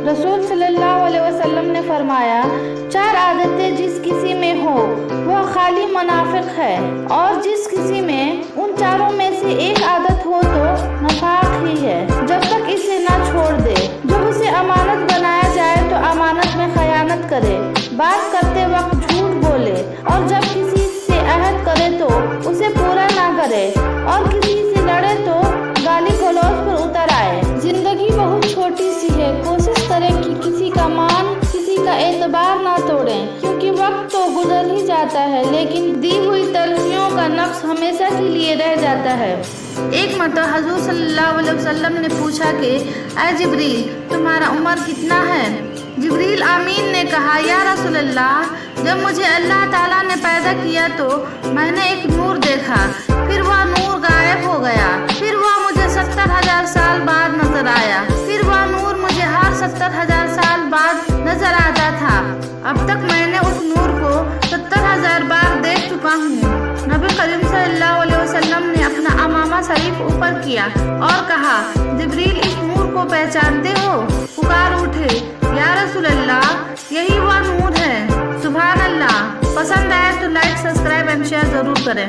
रसूल सल्लल्लाहु अलैहि वसल्लम ने फरमाया, 4 आदतें जिस किसी में हो वह खाली मुनाफिक है, और जिस किसी में उन चारों में से एक आदत हो तो नफाक ही है, जब तक इसे ना छोड़ दे। जब उसे अमानत बनाया जाए तो अमानत में खयानत करे, बात करते वक्त झूठ बोले, और जब किसी से अहद करे तो उसे पूरा ना करे, और किसी से लड़े तो गाली गलौज पर उतर आए। जिंदगी बहुत छोटी सी है, कोशिश करें कि किसी का मान, किसी का एतबार ना तोड़ें, क्योंकि वक्त तो गुजर ही जाता है, लेकिन दी हुई तलखियों का नक्श हमेशा के लिए रह जाता है। एक मरतबा हुजूर सल्लल्लाहु अलैहि वसल्लम ने पूछा कि ऐ जिब्रील, तुम्हारा उम्र कितना है? जिब्रील आमीन ने कहा, या रसूल अल्लाह, जब मुझे अल्लाह ताला ने पैदा किया तो मैंने एक नूर देखा, फिर वह नूर गायब हो गया, फिर वह मुझे 70,000 साल बाद नजर आया, फिर वह नूर मुझे हर 70,000 साल बाद नजर आता था। अब तक मैंने उस नूर को 70,000 बार देख चुका हूँ। नबी करीम सल्लल्लाहु अलैहि वसल्लम ने अपना अमामा शरीफ ऊपर किया और कहा, जिब्रील, इस नूर को पहचानते हो? पुकार उठे, या रसूल अल्लाह, यही वह नूर है। सुभान अल्लाह। पसंद आए तो लाइक, सब्सक्राइब एंड शेयर जरूर करें।